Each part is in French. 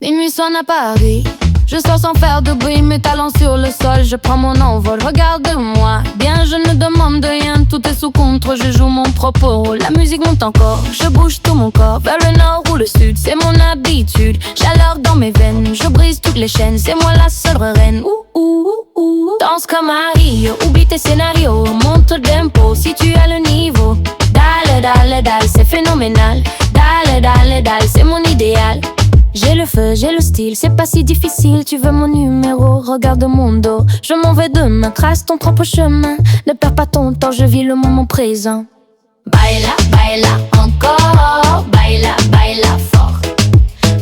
Minuit sonne à Paris, je sors sans faire de bruit, mes talons sur le sol, je prends mon envol. Regarde-moi bien, je ne demande rien, tout est sous contrôle, je joue mon propre rôle. La musique monte encore, je bouge tout mon corps, vers le nord ou le sud, c'est mon habitude. Chaleur dans mes veines, je brise toutes les chaînes, c'est moi la seule reine. Danse comme à Rio, oublie tes scénarios, monte le tempo si tu as le niveau. Dale, dale, dale, c'est phénoménal. Dale, dale, dale, c'est mon idéal. J'ai le feu, j'ai le style, c'est pas si difficile. Tu veux mon numéro, regarde mon dos. Je m'en vais demain, trace ton propre chemin. Ne perds pas ton temps, je vis le moment présent. Baila, baila encore, baila, baila fort.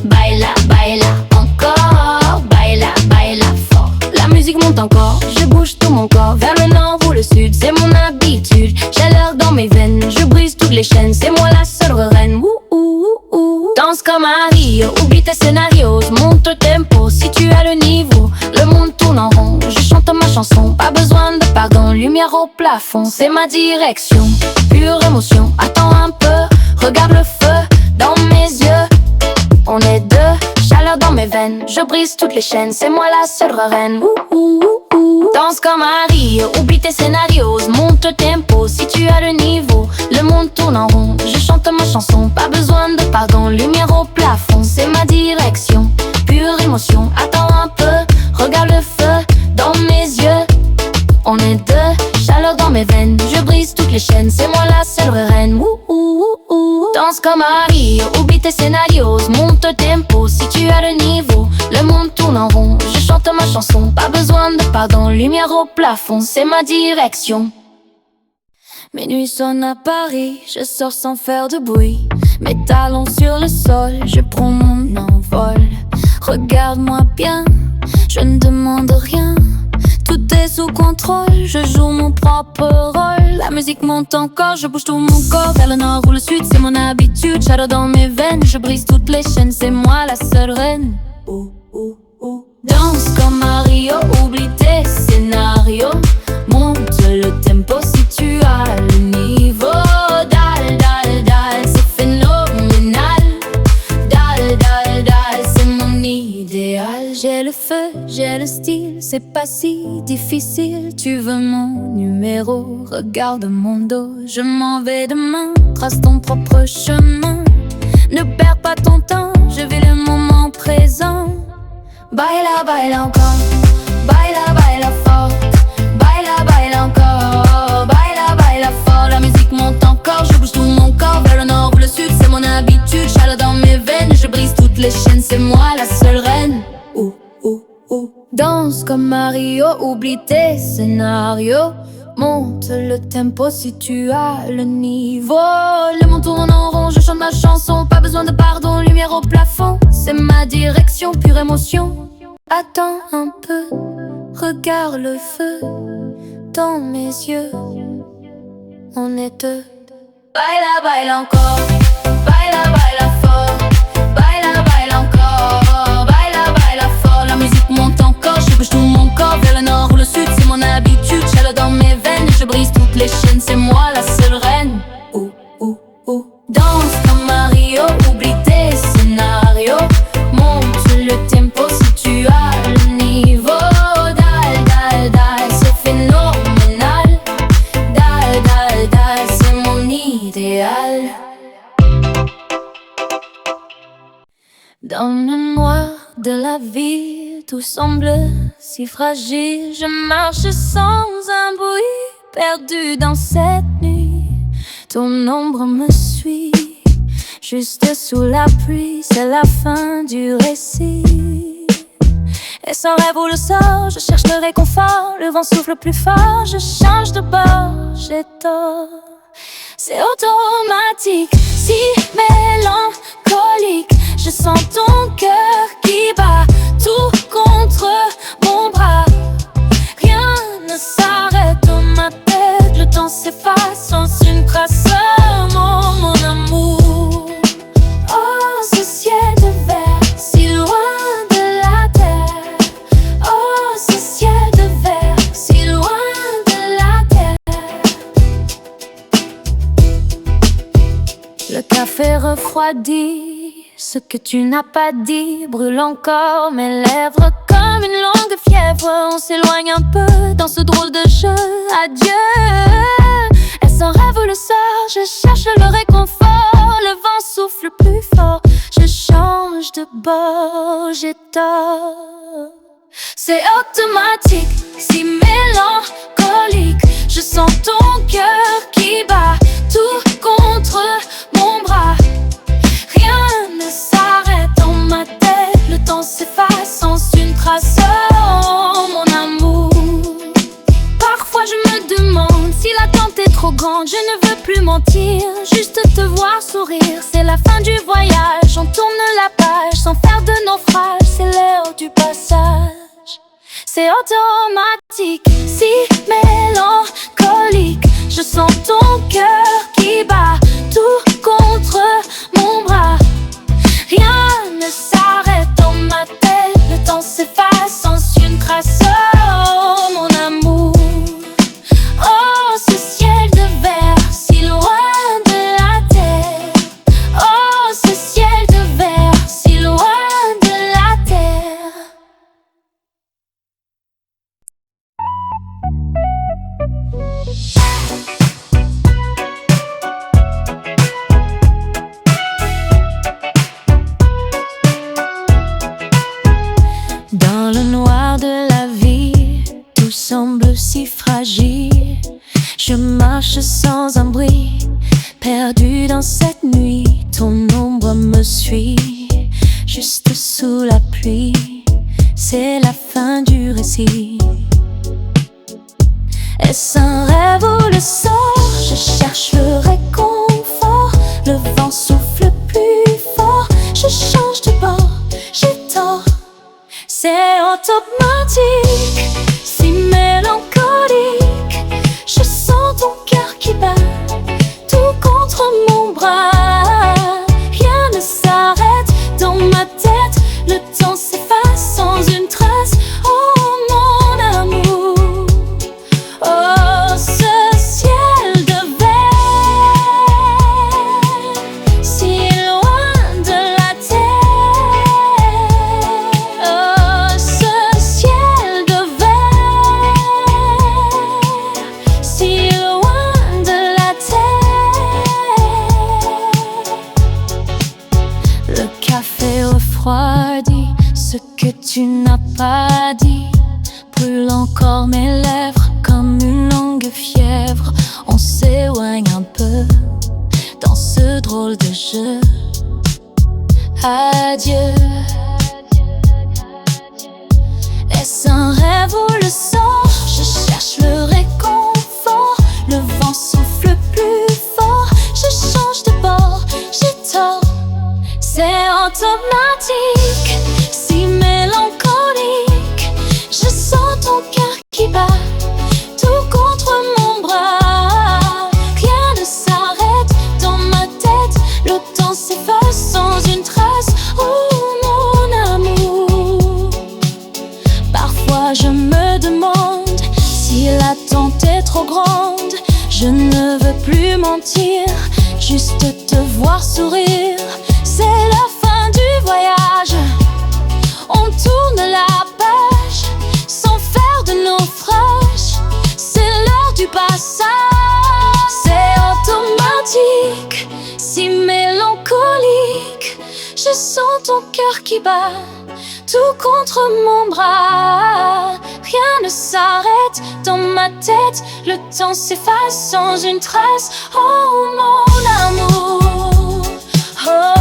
Baila, baila encore, baila, baila fort. La musique monte encore, je bouge tout mon corps, vers le nord ou le sud, c'est mon habitude. Chaleur dans mes veines, je brise toutes les chaînes, c'est moi la seule reine. Danse comme à Rio, oublie tes scénarios, monte le tempo si tu as le niveau. Le monde tourne en rond, je chante ma chanson, pas besoin de pardon, lumière au plafond, c'est ma direction, pure émotion. Attends un peu, regarde le feu dans mes yeux. On est deux, chaleur dans mes veines, je brise toutes les chaînes, c'est moi la seule reine. Danse comme à Rio, oublie tes scénarios, monte le tempo si tu as le niveau. Le monde tourne en rond, je chante ma chanson, pas besoin de pardon, lumière au plafond, c'est ma direction, pure émotion. Attends un peu, regarde le feu dans mes yeux. On est deux, chaleur dans mes veines, je brise toutes les chaînes, c'est moi la seule reine. Danse comme à Rio, oublie tes scénarios, monte le tempo si tu as le niveau. Le monde tourne en rond, je chante ma chanson, pas besoin de pardon, lumière au plafond, c'est ma direction. Minuit sonne à Paris, je sors sans faire de bruit, mes talons sur le sol, je prends mon envol. Regarde-moi bien, je ne demande rien, tout est sous contrôle, je joue mon propre rôle. La musique monte encore, je bouge tout mon corps, vers le nord ou le sud, c'est mon habitude. Chaleur dans mes veines, je brise toutes les chaînes, c'est moi la seule reine. Danse comme à Rio, oublie tes scénarios, monte le tempo si tu as le niveau. Dale, dale, dale, c'est phénoménal. Dale, dale, dale, c'est mon idéal. J'ai le feu, j'ai le style, c'est pas si difficile. Tu veux mon numéro, regarde mon dos. Je m'en vais demain, trace ton propre chemin. Ne perds pas ton temps, je vis le moment présent. Baila, baila encore, baila, baila fort. Baila, baila encore, baila, baila fort. La musique monte encore, je bouge tout mon corps, vers le nord ou le sud, c'est mon habitude. Chaleur dans mes veines, je brise toutes les chaînes, c'est moi la seule reine. Danse comme Mario, oublie tes scénarios, monte le tempo si tu as le niveau. Le monde tourne en rond, je chante ma chanson, pas besoin de pardon, lumière au plafond, c'est ma direction, pure émotion. Attends un peu, regarde le feu dans mes yeux. On est deux. Baila, baila encore, baila, baila fort. Baila, baila encore, baila, baila fort. La musique monte encore, je bouge tout mon corps, vers le nord ou le sud, c'est mon habitude. Chaleur dans mes veines, je brise toutes les chaînes, c'est moi la seule reine. Danse comme Mario, oublie tes scénarios, monte le tempo si tu as le niveau. Dale, dale, dale, c'est phénoménal. Dale, dale, dale, c'est mon idéal. Dans le noir de la vie, tout semble si fragile. Je marche sans un bruit, perdu dans cette nuit. Ton ombre me suit, juste sous la pluie, c'est la fin du récit. Et sans rêve ou le sort, je cherche le réconfort. Le vent souffle plus fort, je change de bord, j'ai tort. C'est automatique, si mélancolique. Je sens ton cœur qui bat tout contre mon bras. Rien ne s'arrête dans ma tête, le temps s'efface sans une trace. Mon amour, oh ce ciel de verre, si loin de la terre. Oh ce ciel de verre, si loin de la terre. Le café refroidi Ce que tu n'as pas dit brûle encore mes lèvres comme une longue fièvre. On s'éloigne un peu dans ce drôle de jeu. Adieu. Est-ce un rêve ou le sort? Je cherche le réconfort. Le vent souffle plus fort. Je change de bord, j'ai tort. C'est automatique, si mélancolique. Je sens ton cœur qui bat tout contre mon bras. Rien ne s'arrête dans ma tête. Le temps s'efface sans une trace. Oh mon amour. Parfois je me demande si l'attente est trop grande. Je ne veux plus mentir, juste te voir sourire. C'est la fin du voyage, on tourne la page sans faire de naufrage. C'est l'heure du passage. C'est automatique, si mélancolique. Je sens ton cœur qui bat tout contre mon bras. Rien ne s'arrête dans ma tête. Le temps s'efface sans une trace. Oh mon amour. Oh ce ciel de verre si loin de la terre. Oh ce ciel de verre si loin de la terre. Dans le noir de la vie, tout semble si fragile. Je marche sans un bruit, perdu dans cette nuit. Ton ombre me suit, juste sous la pluie. C'est la fin du récit. Est-ce un rêve ou le sort? Je cherche le réconfort. Le vent souffle plus fort. Je change de bord, j'ai tort. C'est automatique, si mélancolique. Je sens ton cœur qui bat tout contre mon bras. Rien ne s'arrête dans ma tête. Le temps s'efface sans une trace. Oh mon amour. Oh ce ciel de verre si loin de la terre. Oh ce ciel de verre si loin de la terre. Le café refroidit ce que tu n'as pas dit. Brûle encore mes lèvres comme une longue fièvre. On s'éloigne un peu dans ce drôle de jeu. Adieu. Est-ce un rêve ou le sort? Je cherche le réconfort. Le vent souffle plus fort. Je change de bord, j'ai tort. C'est automatique, si mélancolique. Je sens ton cœur qui bat tout contre mon bras. Rien ne s'arrête dans ma tête. Le temps s'efface sans une trace. Oh mon amour. Parfois je me demande si l'attente est trop grande. Je ne veux plus mentir, juste te voir sourire. C'est la fin du voyage, on tourne la page sans faire de naufrage. C'est l'heure du passage. C'est automatique, si mélancolique. Je sens ton cœur qui bat tout contre mon bras. Rien ne s'arrête dans ma tête. Le temps s'efface sans une trace. Oh mon amour. Oh